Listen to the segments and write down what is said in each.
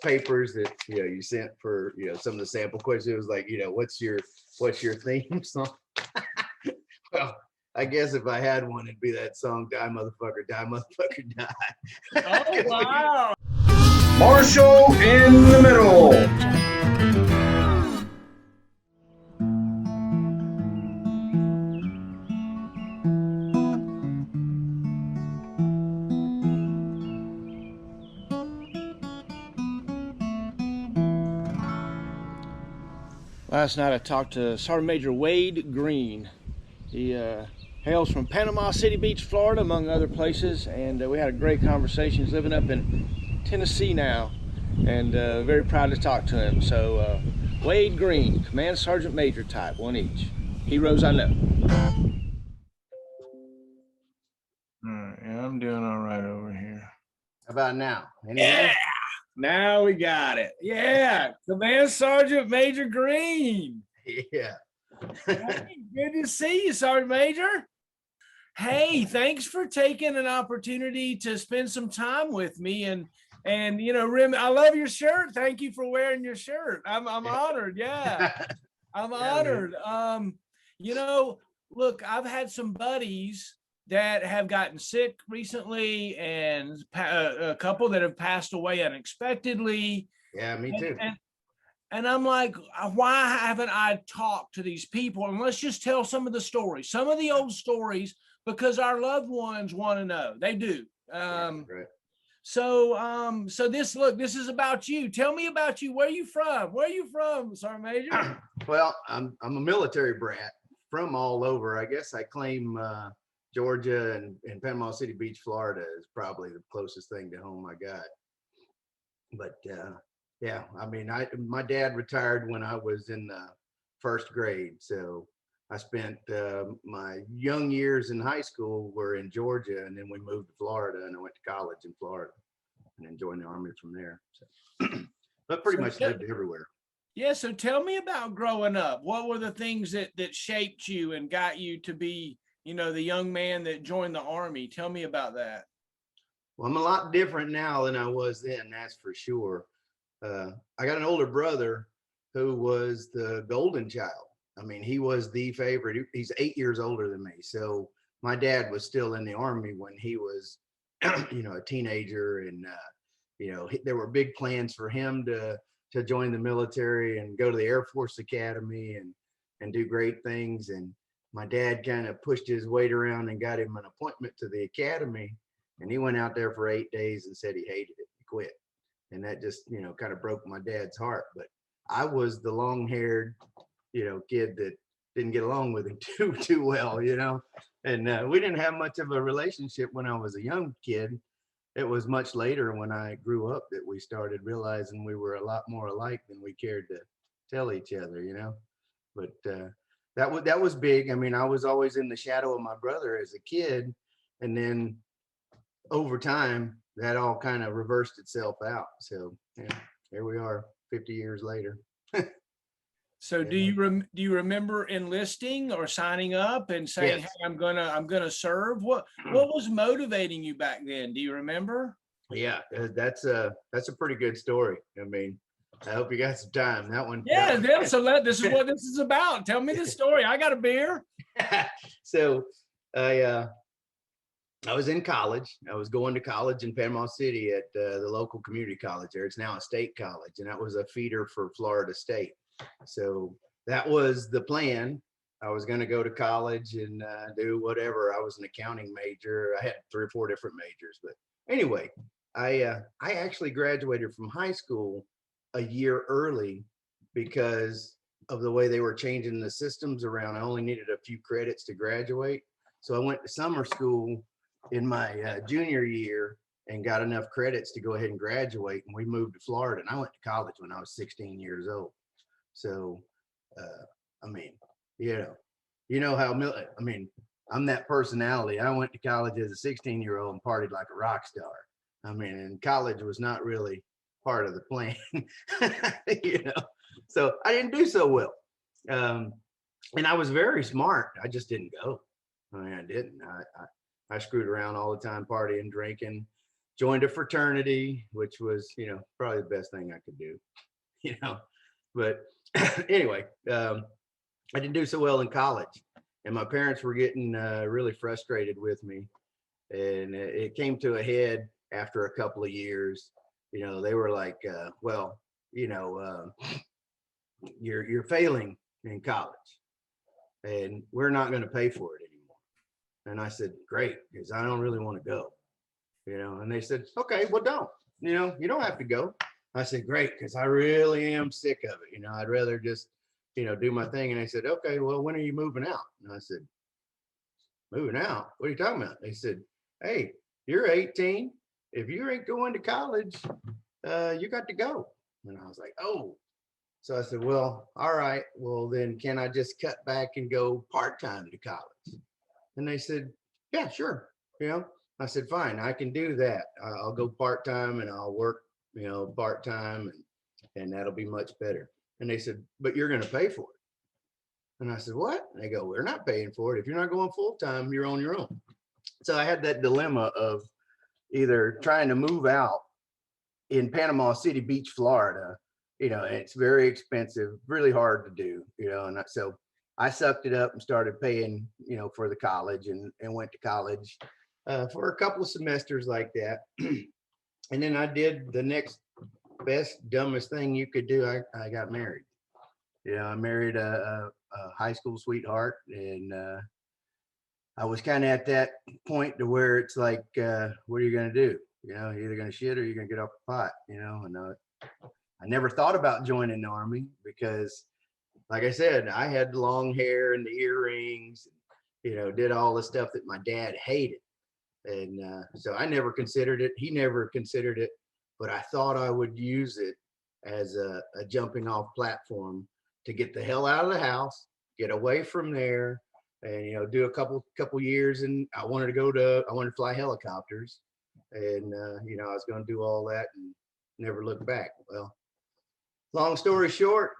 papers that you sent for some of the sample questions. It was like, what's your theme song? Well, I guess if I had one, it'd be that song, Die Motherfucker, Die Motherfucker, Die. Oh, wow. Marshall in the middle. Last night I talked to Sergeant Major Wade Greene. He hails from Panama City Beach, Florida, among other places, and we had a great conversation. He's living up in Tennessee now, and very proud to talk to him. So Wade Greene, Command Sergeant Major type, one each. Heroes I know. All right, yeah, I'm doing all right over here. How about now? Yeah, now we got it. Yeah, Command Sergeant Major Greene. Yeah. Hey, good to see you, Sergeant Major. Hey, thanks for taking an opportunity to spend some time with me, and I love your shirt. Thank you for wearing your shirt. I'm honored. Yeah, I'm honored. Look, I've had some buddies that have gotten sick recently, and a couple that have passed away unexpectedly. Yeah, me too. And I'm like, why haven't I talked to these people? And let's just tell some of the stories, some of the old stories, because our loved ones want to know. They do. Right. So this is about you. Tell me about you. Where are you from? Where are you from, Sergeant Major? Well, I'm a military brat from all over. I guess I claim Georgia and Panama City Beach, Florida is probably the closest thing to home I got. But yeah, I mean, my dad retired when I was in first grade, so I spent my young years in high school were in Georgia, and then we moved to Florida, and I went to college in Florida, and then joined the Army from there. So, but pretty much lived everywhere. Yeah. So tell me about growing up. What were the things that shaped you and got you to be, the young man that joined the Army? Tell me about that. Well, I'm a lot different now than I was then, that's for sure. I got an older brother who was the golden child. I mean, he was the favorite. He's 8 years older than me. So my dad was still in the Army when he was, a teenager. And, there were big plans for him to join the military and go to the Air Force Academy and do great things. And my dad kind of pushed his weight around and got him an appointment to the academy. And he went out there for 8 days and said he hated it. He quit. And that just, kind of broke my dad's heart. But I was the long-haired, kid that didn't get along with him too well, And we didn't have much of a relationship when I was a young kid. It was much later when I grew up that we started realizing we were a lot more alike than we cared to tell each other, But that was big. I mean, I was always in the shadow of my brother as a kid, and then over time, that all kind of reversed itself out. So yeah, here we are 50 years later. So do you remember enlisting or signing up and saying, Yes. Hey, I'm gonna serve? What was motivating you back then? Do you remember? Yeah, that's a pretty good story. I mean, I hope you got some time. That one. Yeah, so this is what this is about. Tell me the story. I got a beer. So I was in college. I was going to college in Panama City at the local community college there. It's now a state college, and that was a feeder for Florida State. So that was the plan. I was going to go to college and do whatever. I was an accounting major. I had 3 or 4 different majors. But anyway, I actually graduated from high school a year early because of the way they were changing the systems around. I only needed a few credits to graduate. So I went to summer school in my junior year and got enough credits to go ahead and graduate. And we moved to Florida, and I went to college when I was 16 years old. So, I mean, I'm that personality. I went to college as a 16-year-old and partied like a rock star. I mean, and college was not really part of the plan, so I didn't do so well. And I was very smart. I just didn't go. I mean, I didn't. I screwed around all the time, partying, drinking. joined a fraternity, which was, probably the best thing I could do, but anyway, I didn't do so well in college, and my parents were getting really frustrated with me, and it came to a head after a couple of years. They were like, well, you're failing in college, and we're not going to pay for it anymore. And I said, great, because I don't really want to go, and they said, okay, well, don't, you don't have to go. I said, great, because I really am sick of it. I'd rather just, do my thing. And they said, okay, well, when are you moving out? And I said, moving out? What are you talking about? They said, hey, you're 18. If you ain't going to college, you got to go. And I was like, oh. So I said, well, all right. Well, then can I just cut back and go part-time to college? And they said, yeah, sure. I said, fine, I can do that. I'll go part-time and I'll work, part-time, and that'll be much better. And they said, but you're going to pay for it. And I said, what? And they go, we're not paying for it. If you're not going full-time, you're on your own. So I had that dilemma of either trying to move out in Panama City Beach, Florida, and it's very expensive, really hard to do, and so I sucked it up and started paying, for the college, and went to college for a couple of semesters like that. And then I did the next best, dumbest thing you could do. I got married. I married a high school sweetheart, and I was kind of at that point to where it's like, what are you going to do? You're either going to shit or you're going to get off the pot, and I never thought about joining the Army because, like I said, I had the long hair and the earrings, did all the stuff that my dad hated. And so I never considered it. He never considered it, but I thought I would use it as a jumping off platform to get the hell out of the house, get away from there, and, do a couple years. And I wanted to fly helicopters, and, I was going to do all that and never look back. Well, long story short,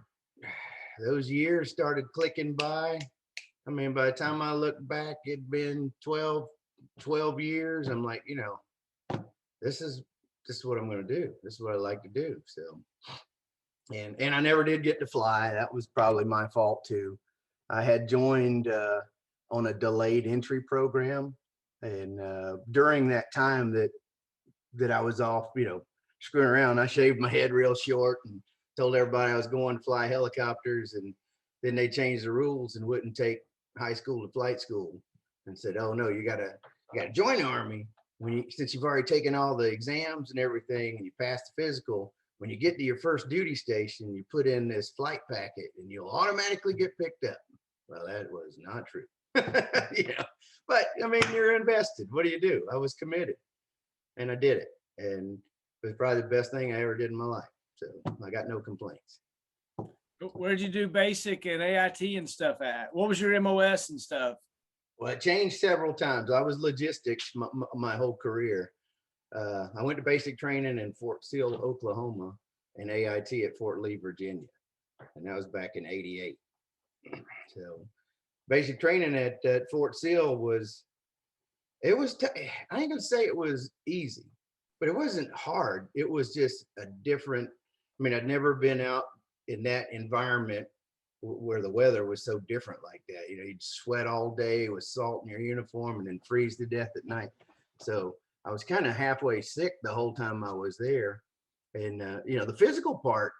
those years started clicking by. I mean, by the time I look back, it'd been 12 years. I'm like, this is what I'm going to do. This is what I like to do. So, and I never did get to fly. That was probably my fault too. I had joined on a delayed entry program. And during that time that I was off, screwing around, I shaved my head real short and told everybody I was going to fly helicopters, and then they changed the rules and wouldn't take high school to flight school, and said, oh no, you gotta join the Army since you've already taken all the exams and everything and you passed the physical. When you get to your first duty station, you put in this flight packet and you'll automatically get picked up. Well, that was not true. But I mean, you're invested. What do you do? I was committed, and I did it, and it was probably the best thing I ever did in my life. So I got no complaints. Where'd you do basic and AIT and stuff at? What was your MOS and stuff? Well, it changed several times. I was logistics my whole career. I went to basic training in Fort Sill, Oklahoma, and AIT at Fort Lee, Virginia. And that was back in '88. So basic training at Fort Sill I ain't gonna say it was easy, but it wasn't hard. It was just a different, I'd never been out in that environment where the weather was so different like that. You'd sweat all day with salt in your uniform and then freeze to death at night. So I was kind of halfway sick the whole time I was there. And, the physical part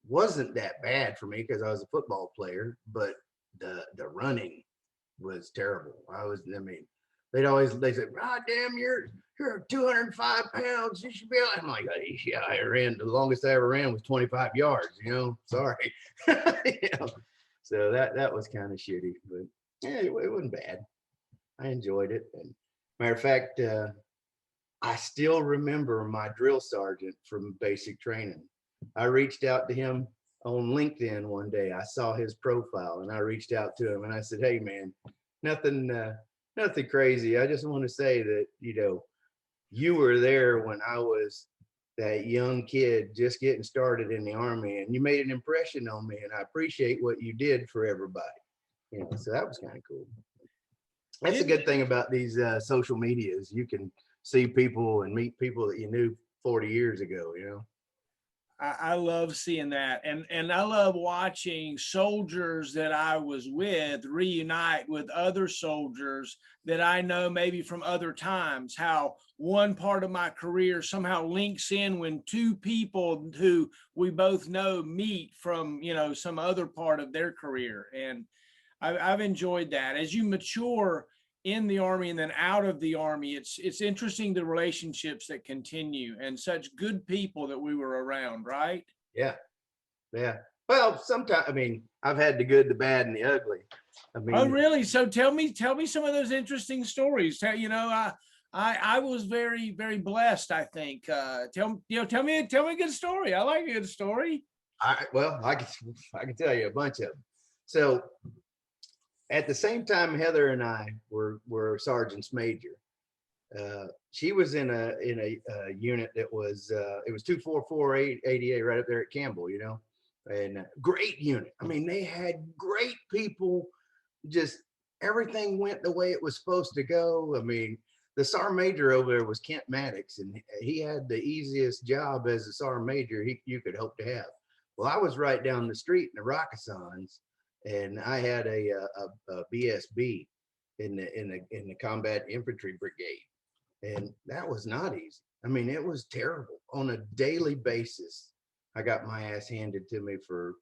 wasn't that bad for me because I was a football player, but the running was terrible. They said, "God damn, you're 205 pounds. You should be." I'm like, yeah, I ran. The longest I ever ran was 25 yards. Sorry. So that was kind of shitty, but yeah, it wasn't bad. I enjoyed it. And matter of fact, I still remember my drill sergeant from basic training. I reached out to him on LinkedIn one day. I saw his profile and I reached out to him and I said, "Hey man, nothing crazy. I just want to say that, you were there when I was that young kid just getting started in the Army, and you made an impression on me, and I appreciate what you did for everybody." So that was kind of cool. That's a good thing about these social medias. You can see people and meet people that you knew 40 years ago, you know. I love seeing that. And I love watching soldiers that I was with reunite with other soldiers that I know maybe from other times, how one part of my career somehow links in when two people who we both know meet from, you know, some other part of their career. And I've enjoyed that. As you mature in the Army and then out of the Army, it's interesting the relationships that continue and such good people that we were around, right? Yeah. Yeah. Well, sometimes, I mean, I've had the good, the bad, and the ugly. I Oh, mean, really? So tell me some of those interesting stories. You know, I was very blessed, I think. Tell me a good story. I like a good story. I can tell you a bunch of them. So at the same time, Heather and I were sergeants major. She was in a unit that was it was 244 ADA right up there at Campbell, you know, and great unit. I mean, they had great people. Just everything went the way it was supposed to go. I mean, the sergeant major over there was Kent Maddox, and he had the easiest job as a sergeant major you could hope to have. Well, I was right down the street in the Rockasons, and I had a BSB in the Combat Infantry Brigade, and that was not easy. I mean, it was terrible on a daily basis. I got my ass handed to me for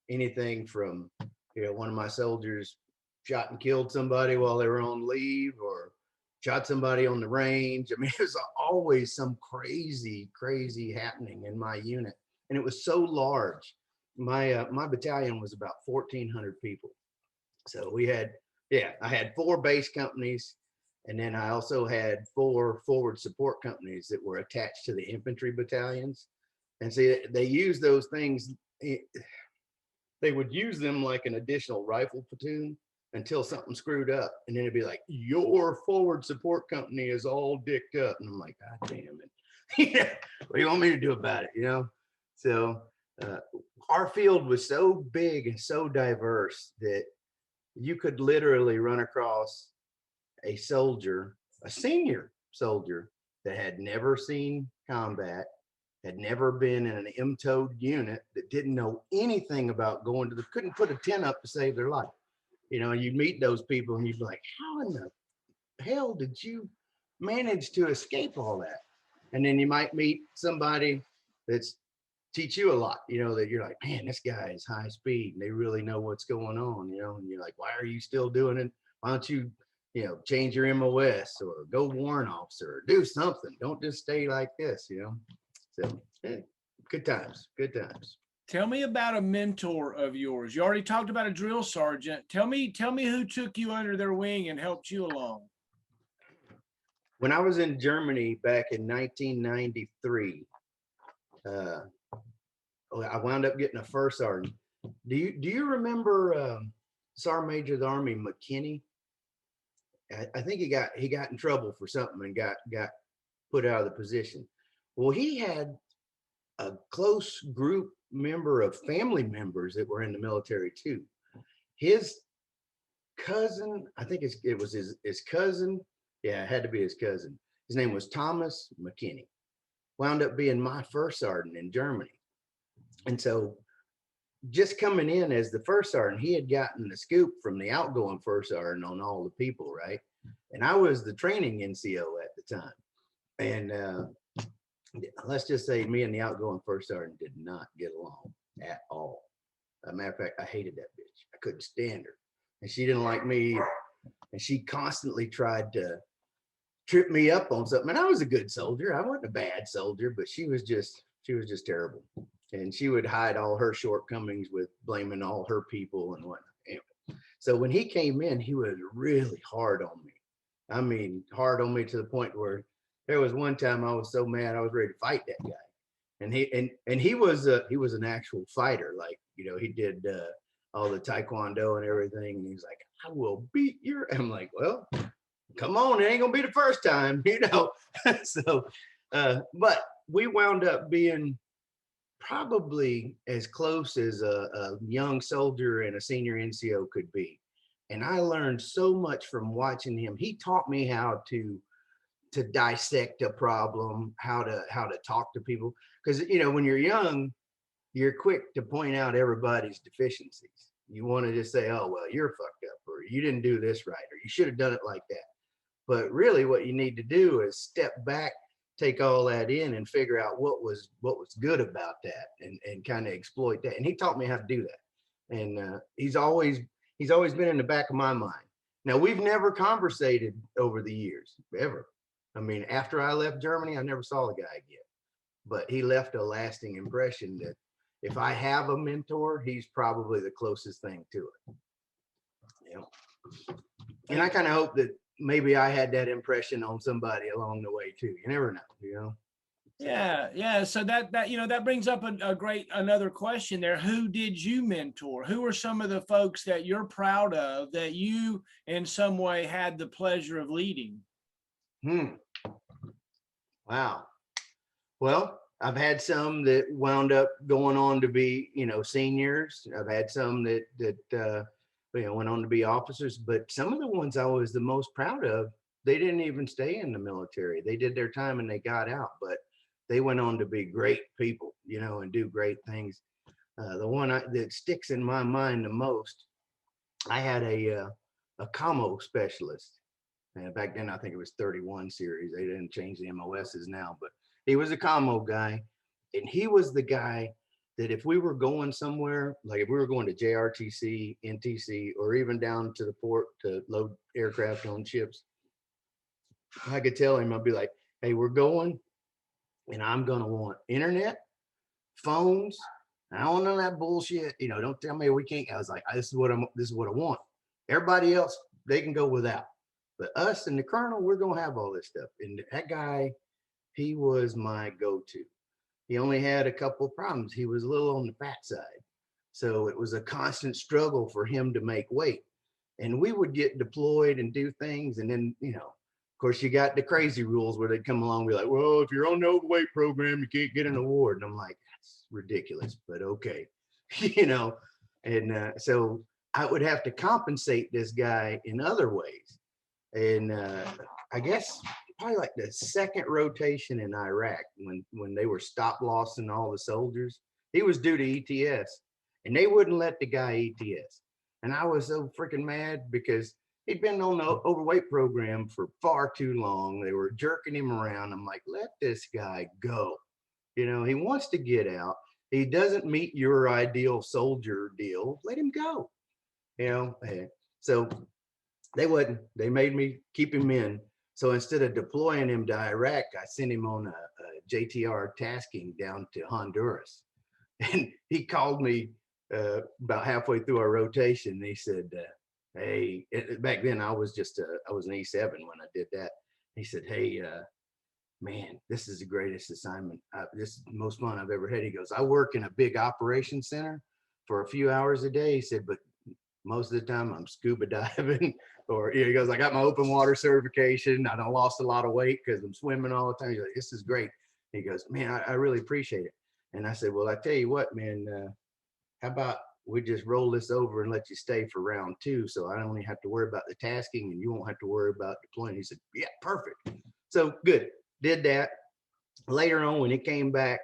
anything from, you know, one of my soldiers shot and killed somebody while they were on leave, or shot somebody on the range. I mean, it was always some crazy happening in my unit, and it was so large. My battalion was about 1,400 people. So we had, I had 4 base companies, and then I also had 4 forward support companies that were attached to the infantry battalions. And see, they use those things. They would use them like an additional rifle platoon until something screwed up, and then it'd be like, your forward support company is all dicked up, and I'm like, God damn it. Yeah, what do you want me to do about it, you know? So our field was so big and so diverse that you could literally run across a soldier, a senior soldier, that had never seen combat, had never been in an MTOD unit, that didn't know anything about going to couldn't put a tent up to save their life. You know, you'd meet those people and you'd be like, how in the hell did you manage to escape all that? And then you might meet somebody that's teach you a lot, you know, that you're like, man, this guy is high speed and they really know what's going on, you know, and you're like, why are you still doing it? Why don't you, you know, change your MOS or go warrant officer or do something? Don't just stay like this, you know? So hey, good times. Tell me about a mentor of yours. You already talked about a drill sergeant. Tell me who took you under their wing and helped you along. When I was in Germany back in 1993, I wound up getting a first sergeant. Do you remember Sergeant Major of the Army McKinney? I think he got in trouble for something and got put out of the position. Well, he had a close group member of family members that were in the military too. His cousin, I think it was his cousin. Yeah, it had to be his cousin. His name was Thomas McKinney. Wound up being my first sergeant in Germany. And so just coming in as the first sergeant, he had gotten the scoop from the outgoing first sergeant on all the people, right? And I was the training NCO at the time. And let's just say me and the outgoing first sergeant did not get along at all. As a matter of fact, I hated that bitch. I couldn't stand her. And she didn't like me either. And she constantly tried to trip me up on something. And I was a good soldier. I wasn't a bad soldier, but she was just terrible. And she would hide all her shortcomings with blaming all her people and whatnot. Anyway, so when he came in, he was really hard on me. I mean, hard on me to the point where there was one time I was so mad I was ready to fight that guy. And he was an actual fighter. Like, you know, he did all the taekwondo and everything. And he's like, I will beat your. I'm like, well, come on, it ain't gonna be the first time, you know. So, but we wound up being probably as close as a young soldier and a senior NCO could be. And I learned so much from watching him. He taught me how to to dissect a problem, how to talk to people. Because, you know, when you're young, you're quick to point out everybody's deficiencies. You want to just say, oh, well, you're fucked up, or you didn't do this right, or you should have done it like that. But really what you need to do is step back, take all that in, and figure out what was good about that, and kind of exploit that. And he taught me how to do that. And he's always been in the back of my mind. Now, we've never conversated over the years, ever. I mean, after I left Germany, I never saw the guy again. But he left a lasting impression that if I have a mentor, he's probably the closest thing to it. Yeah. And I kind of hope that maybe I had that impression on somebody along the way too. You never know, you know? Yeah. So that you know, that brings up another question there. Who did you mentor? Who are some of the folks that you're proud of that you in some way had the pleasure of leading? Wow. Well, I've had some that wound up going on to be, you know, seniors. I've had some that you know, went on to be officers, but some of the ones I was the most proud of, they didn't even stay in the military. They did their time and they got out, but they went on to be great people, you know, and do great things. The one that sticks in my mind the most, I had a commo specialist. And back then, I think it was 31 series. They didn't change the MOSs now, but he was a commo guy. And he was the guy that if we were going somewhere, like if we were going to JRTC, NTC, or even down to the port to load aircraft on ships, I could tell him, I'd be like, hey, we're going, and I'm going to want internet, phones. I don't know that bullshit. You know, don't tell me we can't. I was like, this is what I want. Everybody else, they can go without. But us and the colonel, we're going to have all this stuff. And that guy, he was my go-to. He only had a couple of problems. He was a little on the fat side. So it was a constant struggle for him to make weight. And we would get deployed and do things. And then, you know, of course, you got the crazy rules where they'd come along and be like, well, if you're on the overweight program, you can't get an award. And I'm like, that's ridiculous, but okay. You know, and so I would have to compensate this guy in other ways. And I guess probably like the second rotation in Iraq, when they were stop lossing all the soldiers, he was due to ETS, and they wouldn't let the guy ETS. And I was so freaking mad because he'd been on the overweight program for far too long. They were jerking him around. I'm like, let this guy go. You know, he wants to get out. He doesn't meet your ideal soldier deal. Let him go. You know, so they wouldn't. They made me keep him in. So instead of deploying him to Iraq, I sent him on a JTR tasking down to Honduras. And he called me about halfway through our rotation. And he said, hey, back then I was an E7 when I did that. He said, hey, man, this is the greatest assignment. This is the most fun I've ever had. He goes, I work in a big operations center for a few hours a day. He said, but most of the time I'm scuba diving, or he goes, I got my open water certification. I done lost a lot of weight because I'm swimming all the time. He's like, this is great. He goes, man, I really appreciate it. And I said, well, I tell you what, man, how about we just roll this over and let you stay for round 2, so I don't only have to worry about the tasking and you won't have to worry about deploying. He said, yeah, perfect. So good. Did that. Later on, when he came back,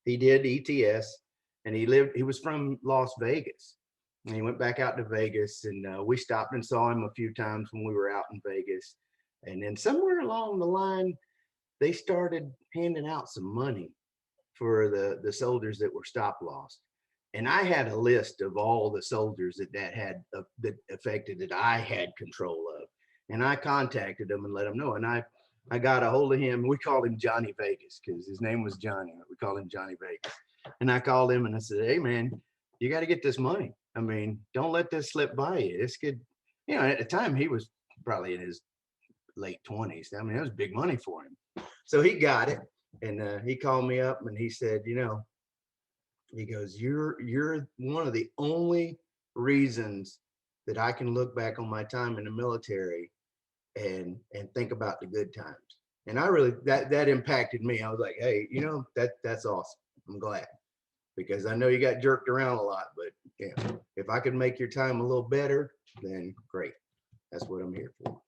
he did ETS, and he was from Las Vegas. And he went back out to Vegas, and we stopped and saw him a few times when we were out in Vegas. And then somewhere along the line, they started handing out some money for the soldiers that were stop lost. And I had a list of all the soldiers that had that affected that I had control of. And I contacted them and let them know. And I got a hold of him. We called him Johnny Vegas because his name was Johnny. We called him Johnny Vegas. And I called him and I said, hey, man, you got to get this money. I mean, don't let this slip by you. This could, you know, at the time he was probably in his late 20s. I mean, it was big money for him. So he got it. And he called me up and he said, you know, he goes, you're one of the only reasons that I can look back on my time in the military and think about the good times. And I really, that impacted me. I was like, hey, you know, that's awesome. I'm glad, because I know you got jerked around a lot, but yeah, if I could make your time a little better, then great. That's what I'm here for.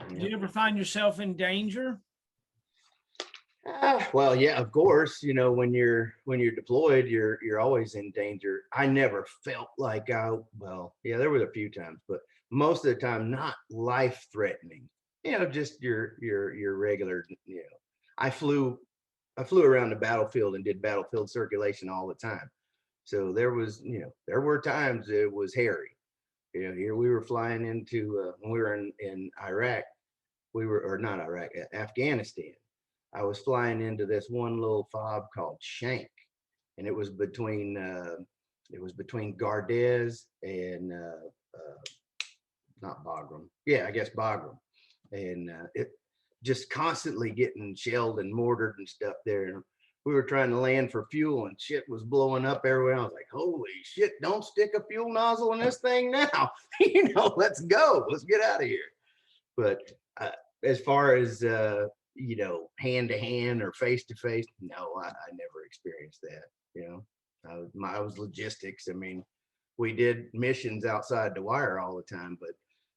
Do you ever find yourself in danger? Well, yeah, of course. You know, when you're deployed, you're always in danger. I never felt like well, yeah, there was a few times, but most of the time not life threatening. You know, just your regular. You know, I flew around the battlefield and did battlefield circulation all the time. So there was, there were times it was hairy. You know, here we were flying into when we were in Iraq, or not Iraq, Afghanistan. I was flying into this one little fob called Shank, and it was between Gardez and not Bagram. Yeah, I guess Bagram, and it just constantly getting shelled and mortared and stuff there. We were trying to land for fuel and shit was blowing up everywhere. I was like, holy shit, don't stick a fuel nozzle in this thing now. Let's go. Let's get out of here. But as far as, hand to hand or face to face, no, I never experienced that. I was logistics. I mean, we did missions outside the wire all the time, but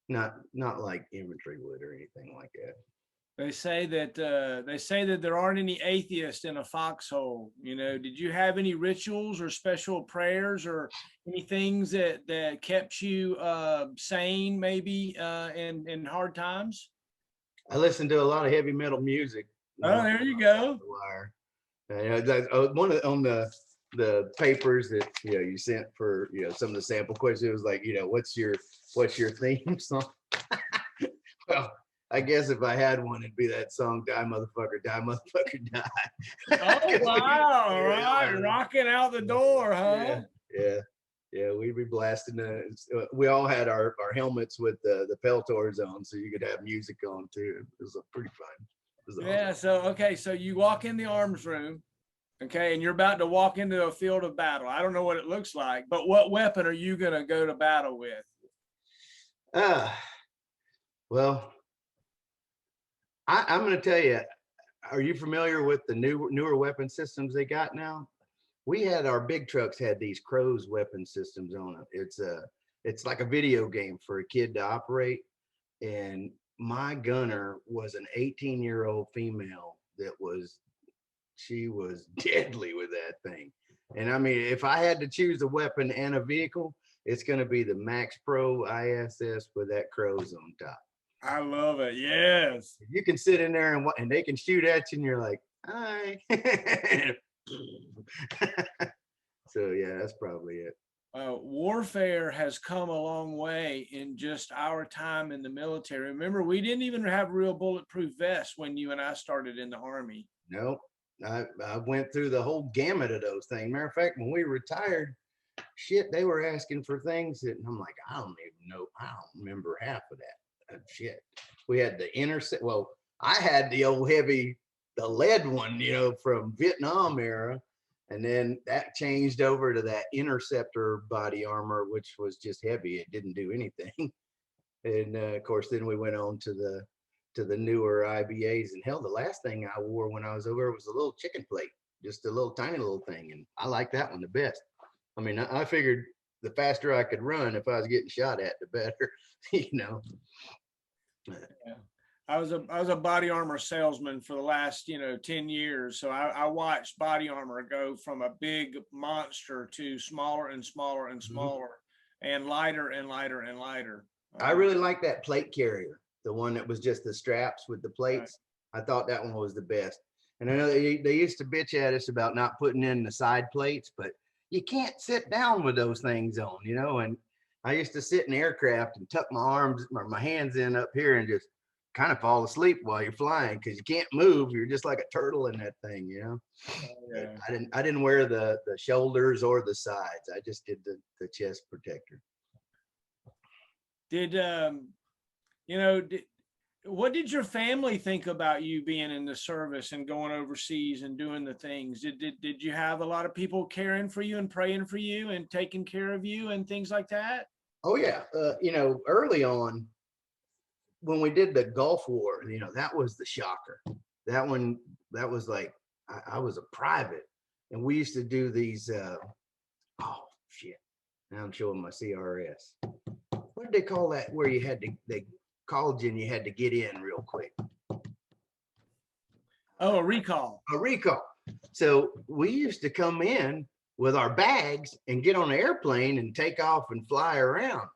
not like infantry would or anything like that. They say that there aren't any atheists in a foxhole. Did you have any rituals or special prayers or any things that kept you sane, maybe in hard times? I listened to a lot of heavy metal music. Oh, there you go. One on the papers that you sent for some of the sample questions, it was like, what's your theme song? Well, I guess if I had one, it'd be that song, Die Motherfucker, Die Motherfucker, Die. Oh, wow. Right. Rocking out the door, huh? Yeah. We'd be blasting we all had our helmets with the Peltors on, so you could have music on too. It was pretty fun. Yeah. Awesome. So you walk in the arms room, okay, and you're about to walk into a field of battle. I don't know what it looks like, but what weapon are you going to go to battle with? Well, I'm going to tell you, are you familiar with the newer weapon systems they got now? We had our big trucks had these Crows weapon systems on it. It's like a video game for a kid to operate. And my gunner was an 18-year-old female she was deadly with that thing. And I mean, if I had to choose a weapon and a vehicle, it's going to be the Max Pro ISS with that Crows on top. I love it. Yes. You can sit in there and they can shoot at you and you're like, hi. So yeah, that's probably it. Warfare has come a long way in just our time in the military. Remember, we didn't even have real bulletproof vests when you and I started in the Army. Nope. I went through the whole gamut of those things. Matter of fact, when we retired, shit, they were asking for things that I'm like, I don't even know. I don't remember half of that. Shit. We had the intercept. Well, I had the old heavy, the lead one, from Vietnam era. And then that changed over to that interceptor body armor, which was just heavy. It didn't do anything. And of course, then we went on to the newer IBAs. And hell, the last thing I wore when I was over was a little chicken plate, just a little tiny little thing. And I like that one the best. I mean, I figured the faster I could run if I was getting shot at, the better, Yeah. I was a body armor salesman for the last 10 years, so I watched body armor go from a big monster to smaller and smaller and smaller, and lighter and lighter and lighter. I really like that plate carrier, the one that was just the straps with the plates. Right. I thought that one was the best. And I know they used to bitch at us about not putting in the side plates, but you can't sit down with those things on, and I used to sit in aircraft and tuck my arms or my hands in up here and just kind of fall asleep while you're flying because you can't move. You're just like a turtle in that thing, Yeah. I didn't wear the shoulders or the sides. I just did the chest protector. What did your family think about you being in the service and going overseas and doing the things? Did you have a lot of people caring for you and praying for you and taking care of you and things like that? Oh yeah. Early on when we did the Gulf War, that was the shocker. That was like, I was a private and we used to do these, oh shit. Now I'm showing my CRS. What did they call that? Where you had to, called you and you had to get in real quick. Oh, a recall. A recall. So we used to come in with our bags and get on an airplane and take off and fly around.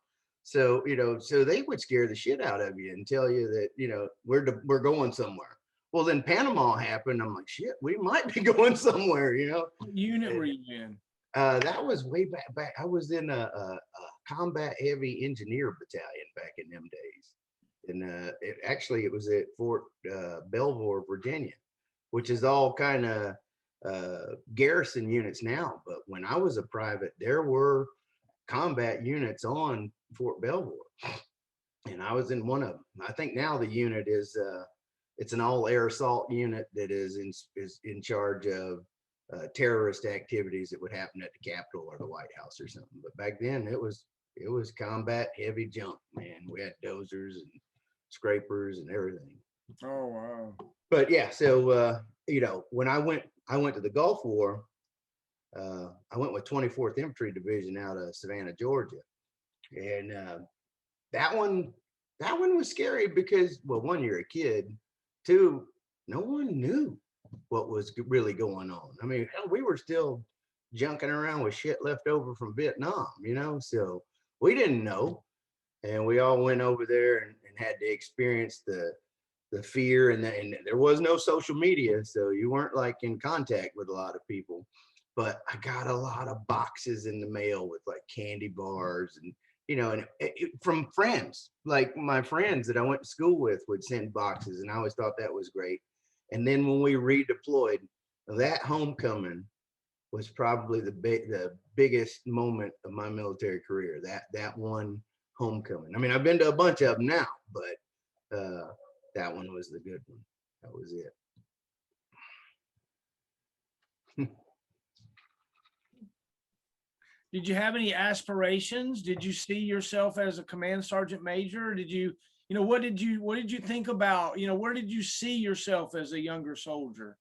So, so they would scare the shit out of you and tell you that, we're going somewhere. Well, then Panama happened. I'm like, shit, we might be going somewhere, What unit were you in? That was way back. I was in a combat heavy engineer battalion back in them days. And it was at Fort Belvoir, Virginia, which is all kind of garrison units now. But when I was a private, there were combat units on Fort Belvoir, and I was in one of them. I think now the unit is it's an all air assault unit that is in charge of terrorist activities that would happen at the Capitol or the White House or something. But back then it was combat heavy junk, man. We had dozers and scrapers and everything. Oh wow. But yeah, so when I went to the Gulf War, I went with 24th Infantry Division out of Savannah, Georgia. And that one was scary because, well, one, you're a kid. Two, no one knew what was really going on. I mean, hell, we were still junking around with shit left over from Vietnam, so we didn't know. And we all went over there and had to experience the fear, and there was no social media, so you weren't like in contact with a lot of people. But I got a lot of boxes in the mail with like candy bars and from friends. Like my friends that I went to school with would send boxes, and I always thought that was great. And then when we redeployed, that homecoming was probably the biggest moment of my military career. That one homecoming. I mean, I've been to a bunch of them now, but that one was the good one. That was it. Did you have any aspirations? Did you see yourself as a command sergeant major? Did you, what did you think about, where did you see yourself as a younger soldier?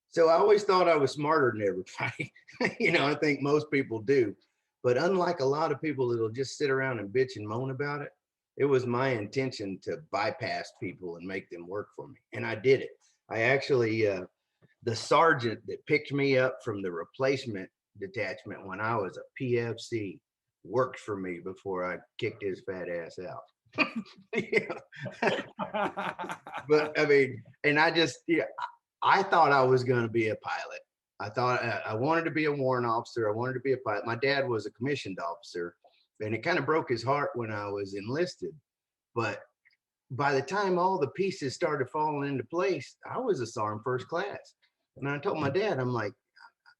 So I always thought I was smarter than everybody. I think most people do. But unlike a lot of people that'll just sit around and bitch and moan about it, it was my intention to bypass people and make them work for me. And I did it. I actually, the sergeant that picked me up from the replacement detachment when I was a PFC worked for me before I kicked his fat ass out. But I mean, and I thought I was going to be a pilot. I thought I wanted to be a warrant officer. I wanted to be a pilot. My dad was a commissioned officer, and it kind of broke his heart when I was enlisted. But by the time all the pieces started falling into place, I was a sergeant first class. And I told my dad, I'm like,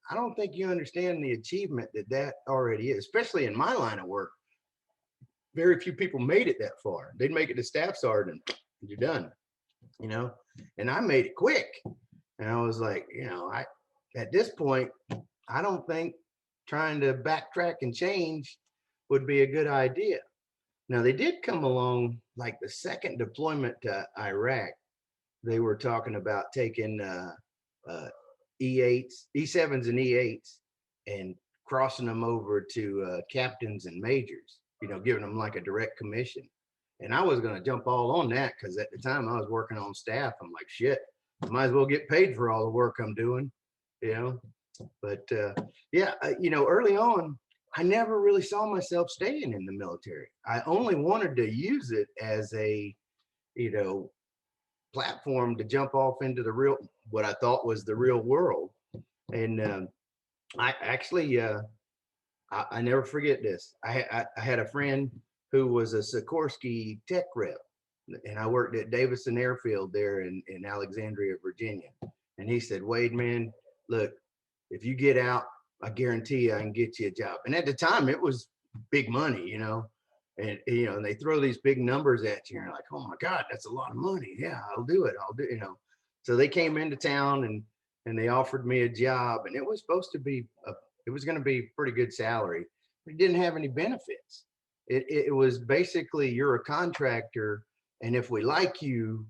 I don't think you understand the achievement that already is, especially in my line of work. Very few people made it that far. They'd make it to staff sergeant, and you're done, and I made it quick. And I was like, at this point, I don't think trying to backtrack and change would be a good idea. Now, they did come along, like the second deployment to Iraq, they were talking about taking E8s, E7s and E8s and crossing them over to captains and majors, giving them like a direct commission. And I was going to jump all on that because at the time I was working on staff. I'm like, shit, I might as well get paid for all the work I'm doing, But early on, I never really saw myself staying in the military. I only wanted to use it as a, platform to jump off into what I thought was the real world. And I actually, I never forget this. I had a friend who was a Sikorsky tech rep, and I worked at Davison Airfield there in Alexandria, Virginia. And he said, Wade, man, look, if you get out, I guarantee you I can get you a job. And at the time it was big money, and and they throw these big numbers at you and you're like, oh my God, that's a lot of money. Yeah, I'll do it. So they came into town and they offered me a job, and it was supposed to be it was going to be pretty good salary, but it didn't have any benefits. It was basically, you're a contractor, and if we like you,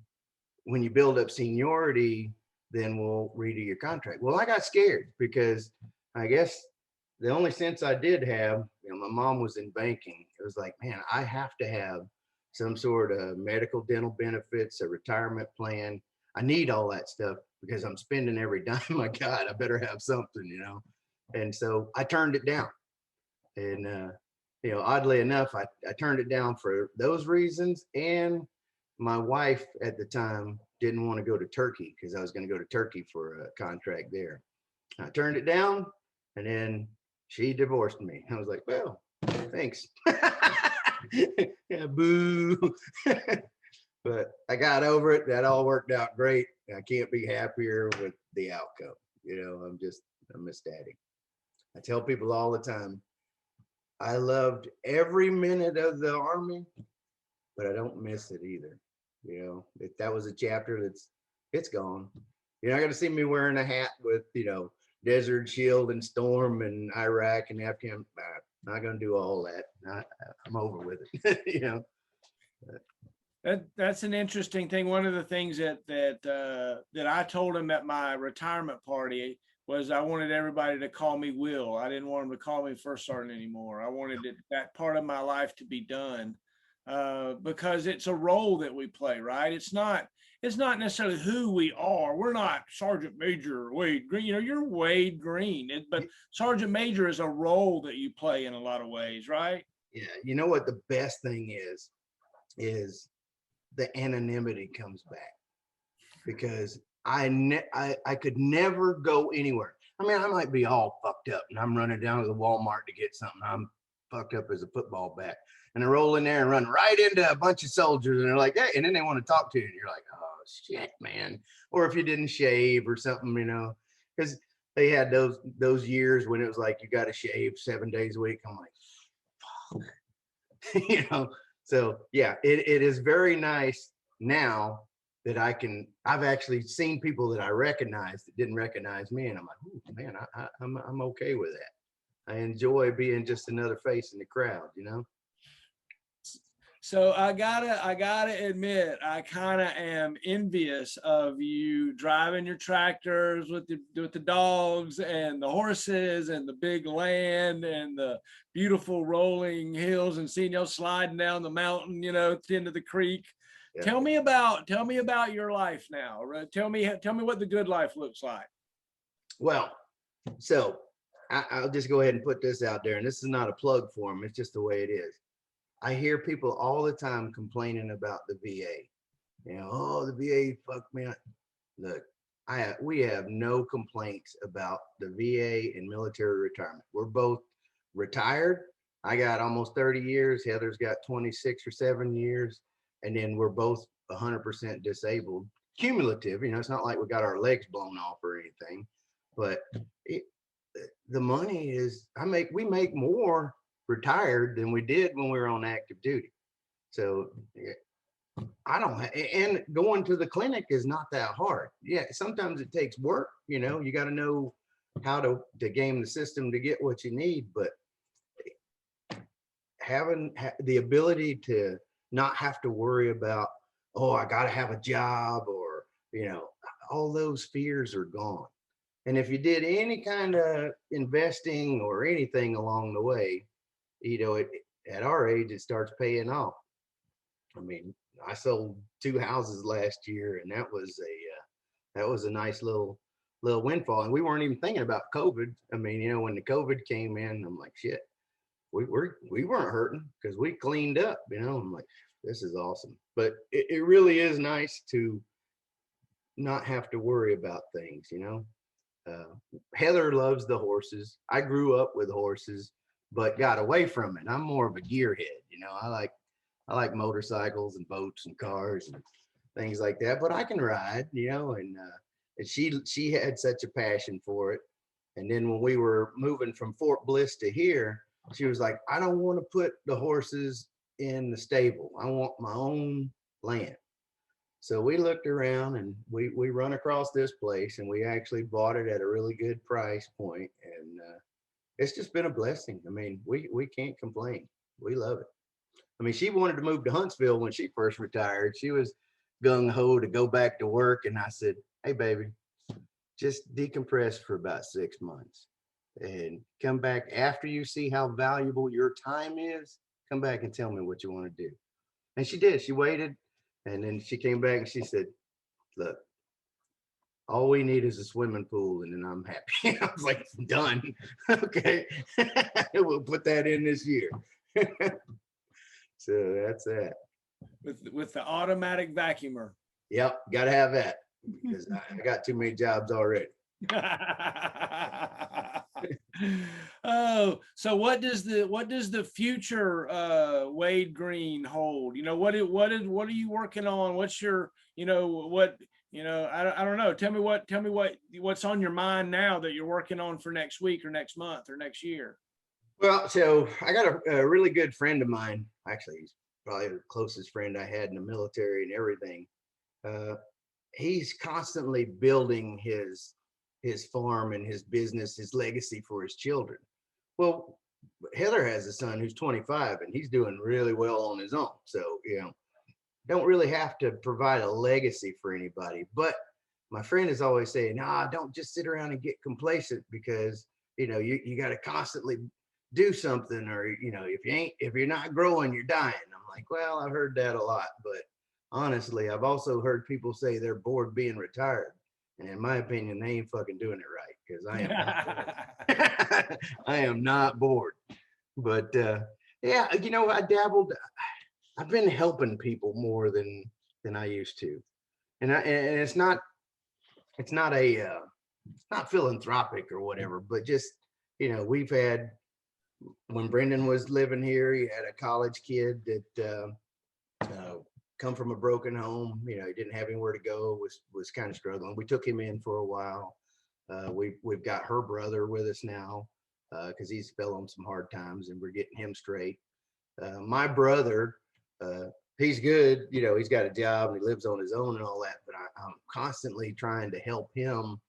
when you build up seniority, then we'll redo your contract. Well, I got scared because I guess the only sense I did have, my mom was in banking. It was like, man, I have to have some sort of medical dental benefits, a retirement plan. I need all that stuff because I'm spending every dime I got. I better have something, you know? And so I turned it down. And, you know, oddly enough, I turned it down for those reasons. And my wife at the time didn't want to go to Turkey because I was going to go to Turkey for a contract there. I turned it down, and then she divorced me. I was like, well, thanks. Yeah, boo. But I got over it. That all worked out great. I can't be happier with the outcome. You know, I miss Daddy. I tell people all the time, I loved every minute of the Army, but I don't miss it either. You know, if that was a chapter it's gone. You're not going to see me wearing a hat with, you know, Desert Shield and Storm and Iraq and Afghan. I'm not going to do all that. I'm over with it. You know. That's an interesting thing. One of the things that I told him at my retirement party was I wanted everybody to call me Will. I didn't want them to call me First Sergeant anymore. I wanted that part of my life to be done, because it's a role that we play, right? It's not necessarily who we are. We're not Sergeant Major Wade Greene. You know, you're Wade Greene, but Sergeant Major is a role that you play in a lot of ways, right? Yeah. You know what the best thing is the anonymity comes back, because I could never go anywhere. I mean, I might be all fucked up and I'm running down to the Walmart to get something. I'm fucked up as a football back, and I roll in there and run right into a bunch of soldiers, and they're like, hey, and then they want to talk to you, and you're like, oh shit, man. Or if you didn't shave or something, you know, because they had those years when it was like you got to shave 7 days a week. I'm like, fuck. You know. So yeah, it is very nice now that I've actually seen people that I recognize that didn't recognize me, and I'm like, ooh, man, I'm okay with that. I enjoy being just another face in the crowd, you know. So I gotta admit, I kind of am envious of you driving your tractors with the dogs and the horses and the big land and the beautiful rolling hills, and seeing y'all sliding down the mountain, you know, into the creek. Yeah. Tell me about your life now. Tell me what the good life looks like. Well, so I'll just go ahead and put this out there, and this is not a plug for them. It's just the way it is. I hear people all the time complaining about the VA. You know, oh, the VA fucked me up. Look, we have no complaints about the VA and military retirement. We're both retired. I got almost 30 years. Heather's got 26 or 7 years. And then we're both 100% disabled. Cumulative, you know, it's not like we got our legs blown off or anything. But the money is, we make more retired than we did when we were on active duty. So and going to the clinic is not that hard. Yeah, sometimes it takes work, you know, you got to know how to game the system to get what you need, but having the ability to not have to worry about, oh, I got to have a job, or, you know, all those fears are gone. And if you did any kind of investing or anything along the way, you know, at our age, it starts paying off. I mean, I sold 2 houses last year, and that was a nice little windfall. And we weren't even thinking about COVID. I mean, you know, when the COVID came in, I'm like, shit, we weren't hurting because we cleaned up. You know, I'm like, this is awesome. But it really is nice to not have to worry about things. You know, Heather loves the horses. I grew up with horses, but got away from it. I'm more of a gearhead, you know. I like motorcycles and boats and cars and things like that, but I can ride, you know, and she had such a passion for it. And then when we were moving from Fort Bliss to here, she was like, I don't want to put the horses in the stable. I want my own land. So we looked around, and we run across this place, and we actually bought it at a really good price point. And it's just been a blessing. I mean, we can't complain. We love it. I mean, she wanted to move to Huntsville when she first retired. She was gung-ho to go back to work. And I said, hey, baby, just decompress for about 6 months and come back after you see how valuable your time is. Come back and tell me what you want to do. And she did. She waited, and then she came back and she said, "Look, all we need is a swimming pool, and then I'm happy." I was like, "Done." Okay, we'll put that in this year. So that's that. With the automatic vacuumer. Yep, got to have that because I got too many jobs already. Oh, so what does the future Wade Greene hold? You know, what are you working on? What's your, I don't know. Tell me what's on your mind now that you're working on for next week or next month or next year. Well, so I got a really good friend of mine. Actually, he's probably the closest friend I had in the military and everything. He's constantly building his farm and his business, his legacy for his children. Well, Heather has a son who's 25 and he's doing really well on his own. So, don't really have to provide a legacy for anybody. But my friend is always saying, "Nah, don't just sit around and get complacent because, you got to constantly do something, or, if you're not growing, you're dying." I'm like, well, I've heard that a lot, but honestly, I've also heard people say they're bored being retired. And in my opinion, they ain't fucking doing it right, because I am not bored. I am not bored. But yeah, I dabbled. I've been helping people more than I used to. And it's not philanthropic or whatever, but just, we've had, when Brendan was living here, he had a college kid that come from a broken home. He didn't have anywhere to go, was kind of struggling. We took him in for a while. We've got her brother with us now because he's fell on some hard times, and we're getting him straight. My brother, he's good. He's got a job and he lives on his own and all that, but I'm constantly trying to help him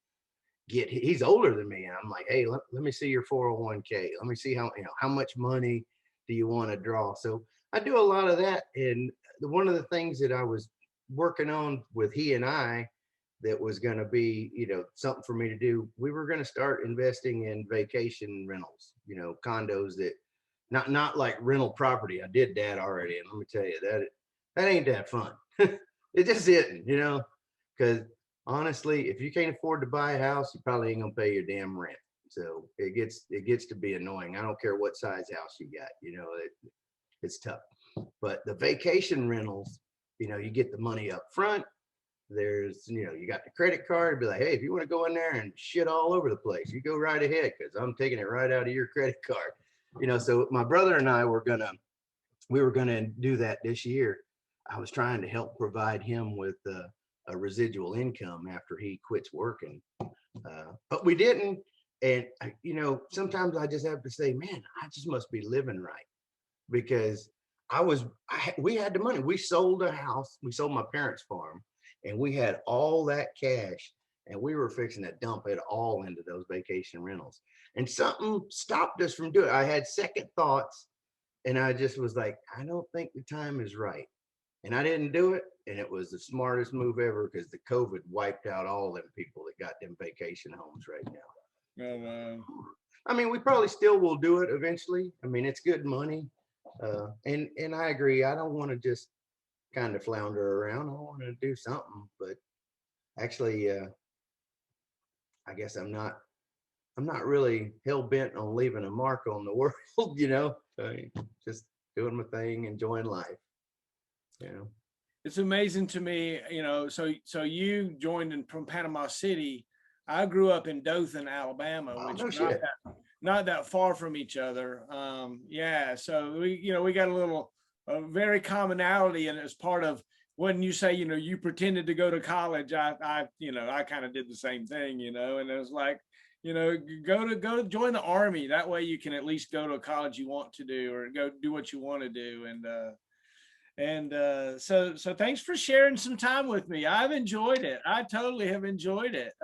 he's older than me. And I'm like, "Hey, let me see your 401k. Let me see how much money do you want to draw?" So I do a lot of that. And one of the things that I was working on with he and I that was going to be, something for me to do, we were going to start investing in vacation rentals, condos that not like rental property. I did that already. And let me tell you that ain't that fun. It just isn't, because honestly, if you can't afford to buy a house, you probably ain't gonna pay your damn rent. So it gets to be annoying. I don't care what size house you got, it's tough. But the vacation rentals, you get the money up front. There's, you got the credit card. Be like, "Hey, if you want to go in there and shit all over the place, you go right ahead, because I'm taking it right out of your credit card." So my brother and I were gonna do that this year. I was trying to help provide him with a residual income after he quits working, but we didn't. And sometimes I just have to say, man, I just must be living right, because we had the money. We sold a house. We sold my parents' farm, and we had all that cash, and we were fixing to dump it all into those vacation rentals. And something stopped us from doing it. I had second thoughts, and I just was like, I don't think the time is right. And I didn't do it. And it was the smartest move ever, because the COVID wiped out all them people that got them vacation homes right now. Oh, wow. I mean, we probably still will do it eventually. I mean, it's good money. And I agree. I don't want to just kind of flounder around. I want to do something, but actually, I guess I'm not really hell bent on leaving a mark on the world, just doing my thing, enjoying life. It's amazing to me, so you joined from Panama City. I grew up in Dothan, Alabama, which is not that far from each other. Yeah, so we got a very commonality, and as part of when you say, you pretended to go to college, I kind of did the same thing, and it was like, go to join the Army. That way you can at least go to a college you want to do, or go do what you want to do. So thanks for sharing some time with me. I've enjoyed it. I totally have enjoyed it.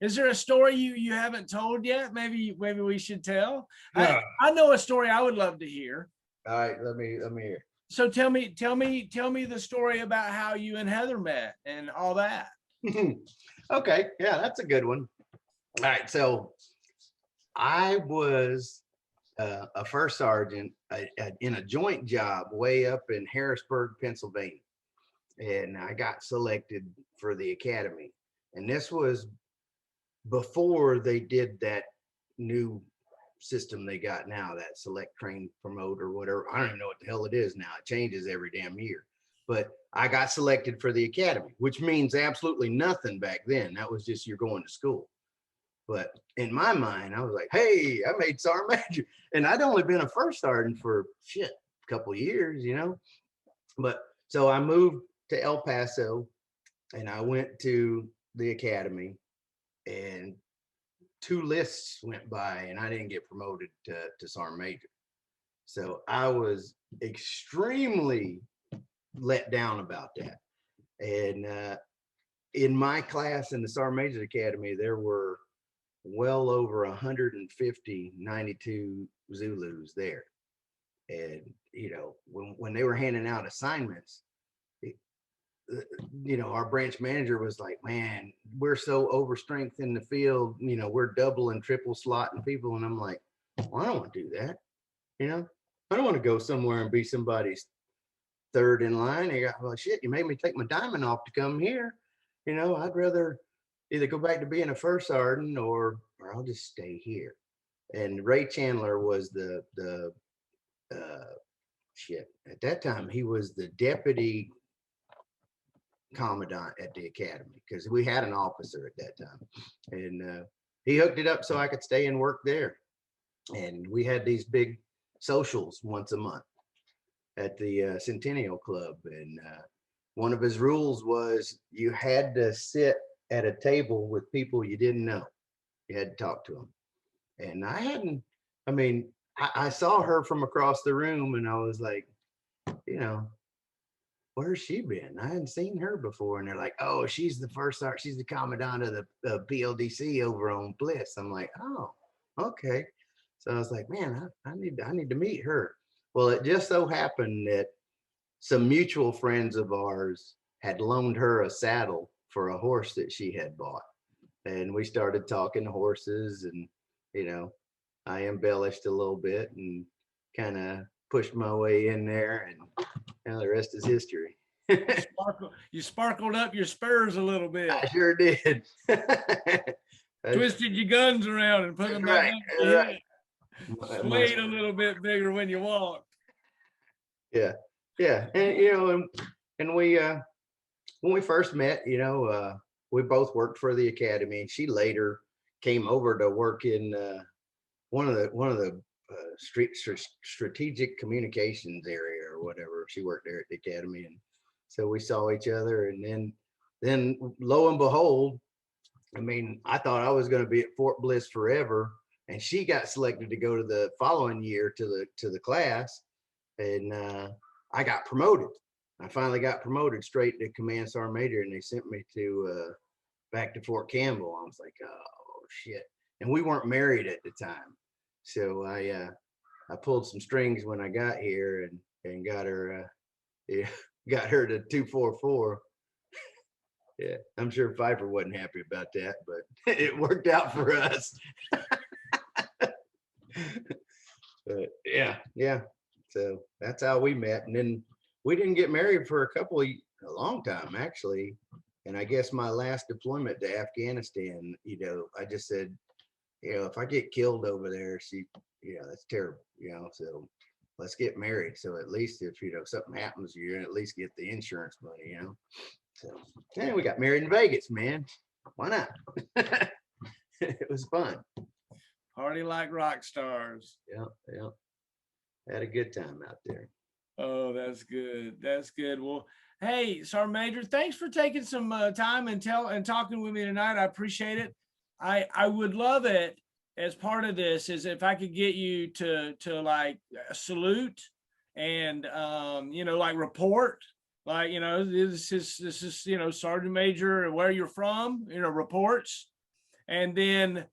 Is there a story you haven't told yet? Maybe we should tell. I know a story I would love to hear. All right, let me hear. So tell me the story about how you and Heather met and all that. Okay, yeah, that's a good one. All right, so I was a first sergeant in a joint job way up in Harrisburg, Pennsylvania. And I got selected for the academy. And this was before they did that new system they got now, that select, train, promote, or whatever. I don't even know what the hell it is now. It changes every damn year. But I got selected for the academy, which means absolutely nothing back then. That was just you're going to school. But in my mind, I was like, hey, I made sergeant major. And I'd only been a first sergeant for a couple years, you know. But so I moved to El Paso and I went to the academy, and 2 lists went by and I didn't get promoted to sergeant major. So I was extremely let down about that. And in my class in the sergeant major academy, there were well over 150 92 Zulus there. And you know, when they were handing out assignments, you know, our branch manager was like, man, we're so overstrength in the field, you know, we're double and triple slotting people. And I'm like, well, I don't want to do that. You know, I don't want to go somewhere and be somebody's third in line. I got, well, shit, you made me take my diamond off to come here. You know, I'd rather either go back to being a first sergeant or I'll just stay here. And Ray Chandler was the shit at that time. He was the deputy commandant at the academy because we had an officer at that time, and he hooked it up so I could stay and work there. And we had these big socials once a month at the Centennial Club, and one of his rules was you had to sit at a table with people you didn't know. You had to talk to them. And I saw her from across the room and I was like, you know, where's she been? I hadn't seen her before. And they're like, oh, she's the first sergeant. She's the commandant of the PLDC over on Bliss. I'm like, oh, okay. So I was like, man, I need to meet her. Well, it just so happened that some mutual friends of ours had loaned her a saddle for a horse that she had bought. And we started talking horses, and, you know, I embellished a little bit and kind of pushed my way in there, and now the rest is history. You sparkled up your spurs a little bit. I sure did. Twisted your guns around and put them back up. Right. Swayed a little bit bigger when you walked. Yeah. And, you know, and we, when we first met, you know, we both worked for the academy. She later came over to work in one of the strategic communications area or whatever. She worked there at the academy, and so we saw each other. And then lo and behold, I mean, I thought I was going to be at Fort Bliss forever, and she got selected to go to the following year to the class, and I got promoted. I finally got promoted straight to command sergeant major, and they sent me to back to Fort Campbell. I was like, oh shit. And we weren't married at the time. So I pulled some strings when I got here and got her got her to 244. Yeah, I'm sure Pfeiffer wasn't happy about that, but it worked out for us. But yeah. So that's how we met. And then we didn't get married for a long time, actually. And I guess my last deployment to Afghanistan, you know, I just said, you know, if I get killed over there, that's terrible, you know, so let's get married. So at least if, you know, something happens, you're gonna at least get the insurance money, you know. So yeah, we got married in Vegas, man. Why not? It was fun. Party like rock stars. Yeah. Had a good time out there. Oh, that's good. That's good. Well, hey, Sergeant Major, thanks for taking some time and talking with me tonight. I appreciate it. I would love it as part of this is if I could get you to like salute and you know, like report, like, you know, this is you know, Sergeant Major, where you're from, you know, reports, and then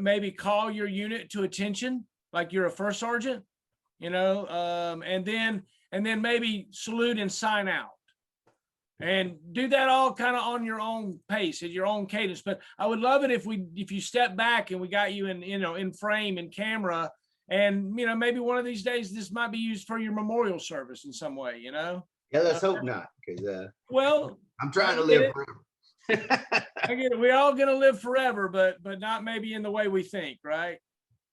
maybe call your unit to attention like you're a first sergeant, you know, and then maybe salute and sign out. And do that all kind of on your own pace, at your own cadence. But I would love it if you step back and we got you in, you know, in frame and camera, and maybe one of these days this might be used for your memorial service in some way. Yeah, let's hope not, because Well, I'm trying to I get live it. forever. I get it. We're all gonna live forever, but not maybe in the way we think, right?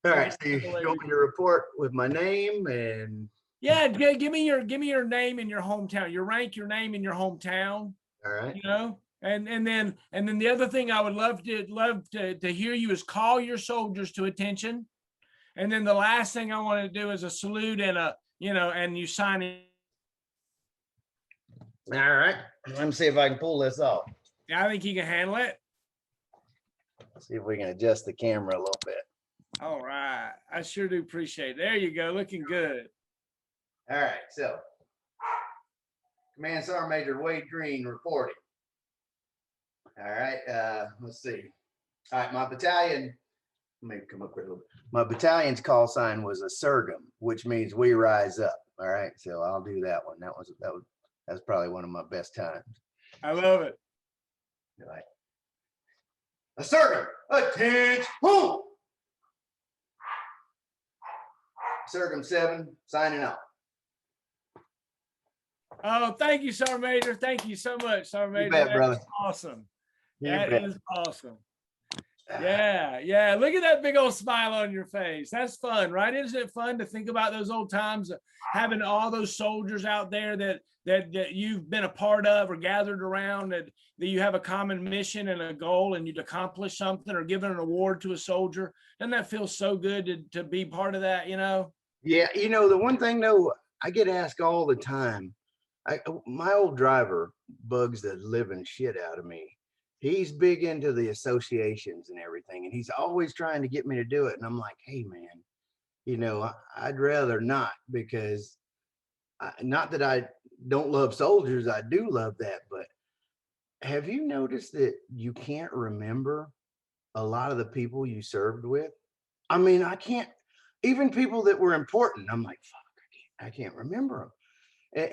All right, so you show me your report with my name and. Yeah, give me your name and your hometown, your rank, your name and your hometown. All right. And then the other thing I would love to hear you is call your soldiers to attention. And then the last thing I want to do is a salute and and you sign it. All right. Let me see if I can pull this off. I think you can handle it. See if we can adjust the camera a little bit. All right. I sure do appreciate it. There you go. Looking good. All right. So, Command Sergeant Major Wade Greene reporting. All right. Let's see. All right. My battalion, let me come up with a little bit. My battalion's call sign was a Surgum, which means we rise up. All right. So I'll do that one. That's probably one of my best times. I love it. All right. A Surgum, attention, boom. Surgum 7, signing off. Oh, thank you, Sergeant Major. Thank you so much, Sergeant Major. You bet, brother. Awesome. You That bet. is awesome. Yeah. Look at that big old smile on your face. That's fun, right? Isn't it fun to think about those old times, having all those soldiers out there that you've been a part of or gathered around, that you have a common mission and a goal, and you'd accomplish something or given an award to a soldier? Doesn't that feel so good to be part of that? Yeah, the one thing though, I get asked all the time. My old driver bugs the living shit out of me. He's big into the associations and everything, and he's always trying to get me to do it. And I'm like, hey man, I'd rather not, because not that I don't love soldiers, I do love that. But have you noticed that you can't remember a lot of the people you served with? I mean, I can't, even people that were important. I'm like, fuck, I can't remember them.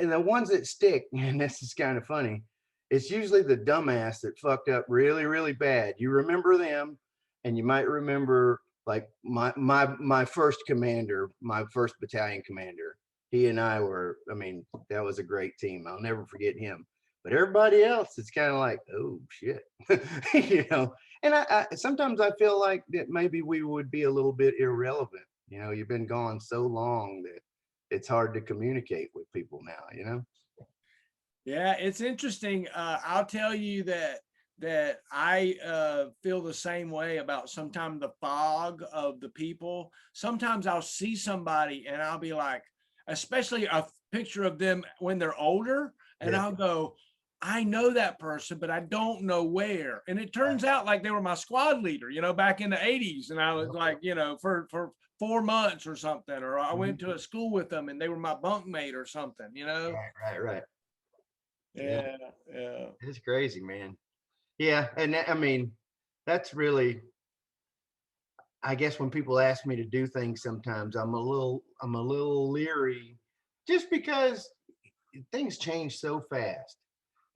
And the ones that stick, and this is kind of funny, it's usually the dumbass that fucked up really, really bad. You remember them, and you might remember like my first commander, my first battalion commander. He and I were, that was a great team. I'll never forget him. But everybody else, it's kind of like, oh shit, And I sometimes I feel like that maybe we would be a little bit irrelevant. You've been gone so long that it's hard to communicate with people now. Yeah, it's interesting. I'll tell you that I feel the same way about sometimes the fog of the people. Sometimes I'll see somebody and I'll be like, especially a picture of them when they're older, and I'll go, I know that person, but I don't know where. And it turns out like they were my squad leader, back in the 80s. And I was like, for 4 months or something, or I went to a school with them and they were my bunkmate or something, Right. Yeah. It's crazy, man. Yeah. And that's really, I guess when people ask me to do things, sometimes I'm a little leery, just because things change so fast,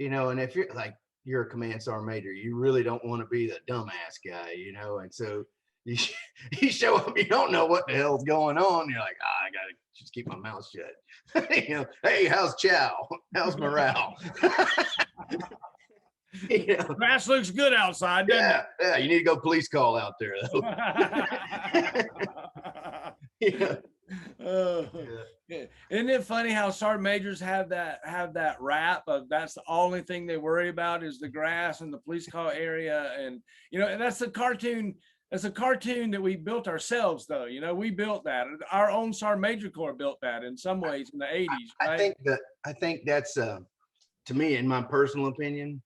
and if you're a command sergeant major, you really don't want to be the dumbass guy, and so you show up, you don't know what the hell's going on. You're like, I gotta just keep my mouth shut. Hey, how's chow? How's morale? Grass looks good outside, doesn't it? Yeah, you need to go police call out there though. Isn't it funny how sergeant majors have that rap of that's the only thing they worry about is the grass and the police call area, and and that's a cartoon. That's a cartoon that we built ourselves, though. We built that. Our own Sergeant Major Corps built that in some ways in the 80s. Right? I think that's to me, in my personal opinion,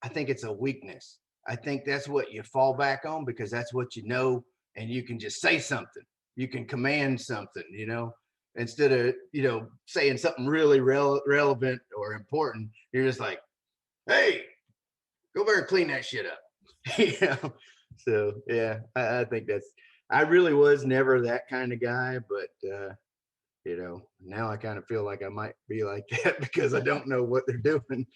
I think it's a weakness. I think that's what you fall back on, because that's what and you can just say something. You can command something, instead of saying something really relevant or important. You're just like, hey, go over and clean that shit up. So yeah, I think I really was never that kind of guy, but now I kind of feel like I might be like that because I don't know what they're doing.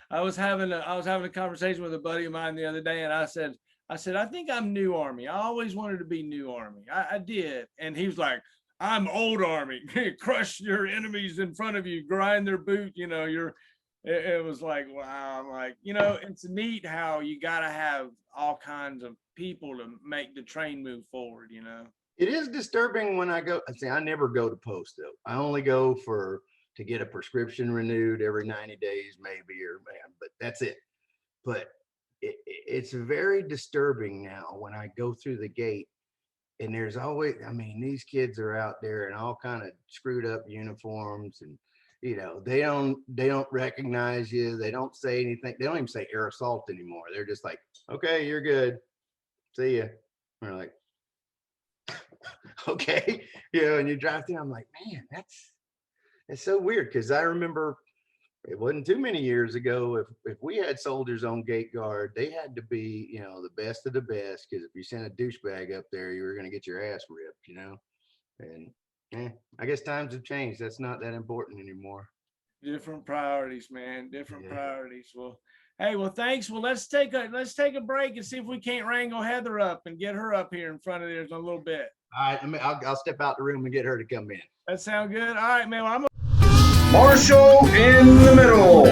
I was having a conversation with a buddy of mine the other day, and I said, I said, I think I'm New Army. I always wanted to be New Army. I did. And he was like, I'm Old Army. Crush your enemies in front of you, grind their boot. You know, it was like, wow. I'm like, you know, it's neat how you got to have all kinds of people to make the train move forward, you know. It is disturbing when I go. See, I never go to post though. I only go to get a prescription renewed every 90 days, maybe, but that's it. But it's very disturbing now when I go through the gate, and there's always, I mean, these kids are out there in all kind of screwed up uniforms, and you know, they don't recognize you. They don't say anything. They don't even say air assault anymore. They're just like, okay, you're good. See ya. And we're like, okay, you know, and you drive through. I'm like, man, that's so weird, because I remember it wasn't too many years ago. If we had soldiers on gate guard, they had to be, you know, the best of the best, because if you sent a douchebag up there, you were going to get your ass ripped, you know. And I guess times have changed. That's not that important anymore. Different priorities, man. Different priorities. Well, hey, well, thanks. Well, let's take a break and see if we can't wrangle Heather up and get her up here in front of theirs in a little bit. All right, I mean, I'll step out the room and get her to come in. That sound good? All right, man. Well, Marshall in the middle.